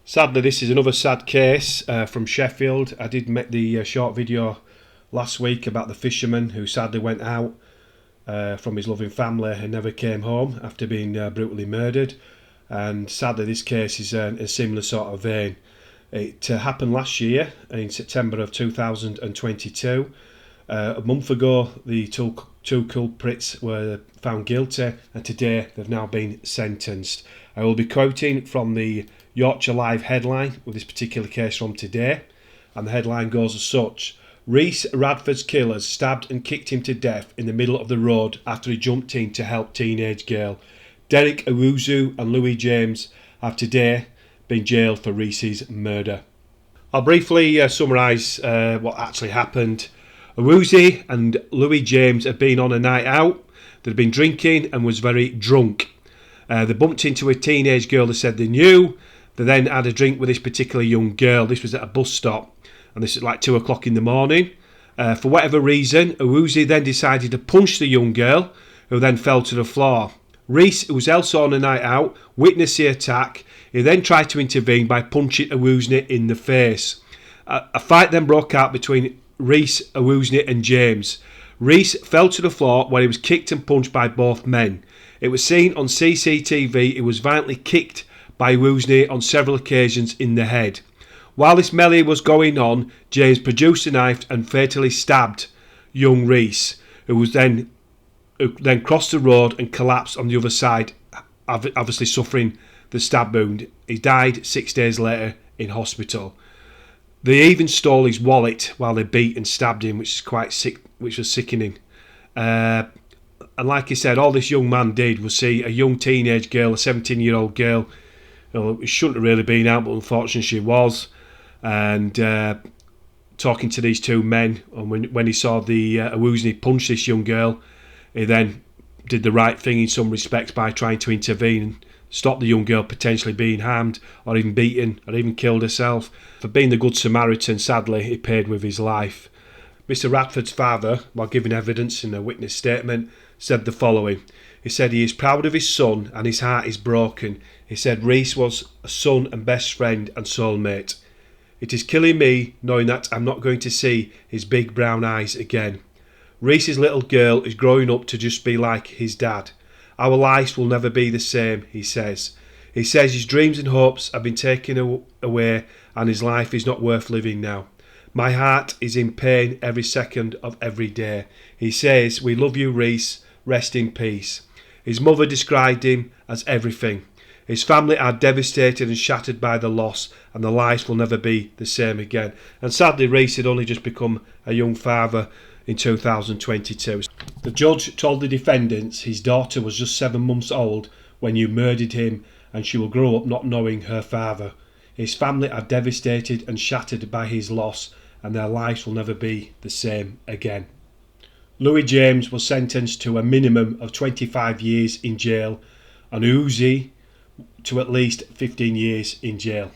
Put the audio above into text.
Sadly, this is another sad case from Sheffield. I did make the short video last week about the fisherman who sadly went out from his loving family and never came home after being brutally murdered. And sadly, this case is in a similar sort of vein. It happened last year in September of 2022. A month ago, the two culprits were found guilty, and today they've now been sentenced. I will be quoting from the Yorkshire Live headline with this particular case from today, and the headline goes as such: Reece Radford's killers stabbed and kicked him to death in the middle of the road after he jumped in to help teenage girl. Dereck Owusu and Louis James have today been jailed for Reece's murder. I'll briefly summarise what actually happened. Owusu and Louis James had been on a night out. They'd been drinking and was very drunk. They bumped into a teenage girl they said they knew. They then had a drink with this particular young girl. This was at a bus stop, and this is like 2 o'clock in the morning. For whatever reason, Owusu then decided to punch the young girl, who then fell to the floor. Reece, who was also on a night out, witnessed the attack. He then tried to intervene by punching Owusu in the face. A fight then broke out between Reece, Owusu and James. Reece fell to the floor where he was kicked and punched by both men. It was seen on CCTV he was violently kicked by Owusu on several occasions in the head. While this melee was going on, James produced a knife and fatally stabbed young Reece, who then crossed the road and collapsed on the other side, obviously suffering the stab wound. He died 6 days later in hospital. They even stole his wallet while they beat and stabbed him, which was sickening. And like I said, all this young man did was see a young teenage girl, a 17-year-old girl, who shouldn't have really been out, but unfortunately she was, and talking to these two men. And when he saw the Owusu punch this young girl, he then did the right thing in some respects by trying to intervene and stop the young girl potentially being harmed or even beaten or even killed herself. For being the good Samaritan, sadly, he paid with his life. Mr. Radford's father, while giving evidence in a witness statement, said the following. He said he is proud of his son and his heart is broken. He said Reece was a son and best friend and soulmate. It is killing me knowing that I'm not going to see his big brown eyes again. Reece's little girl is growing up to just be like his dad. Our lives will never be the same, he says. He says his dreams and hopes have been taken away and his life is not worth living now. My heart is in pain every second of every day. He says, we love you, Reece. Rest in peace. His mother described him as everything. His family are devastated and shattered by the loss, and their lives will never be the same again. And sadly, Reece had only just become a young father in 2022. The judge told the defendants his daughter was just 7 months old when you murdered him, and she will grow up not knowing her father. His family are devastated and shattered by his loss, and their lives will never be the same again. Louis James was sentenced to a minimum of 25 years in jail, and Owusu to at least 15 years in jail.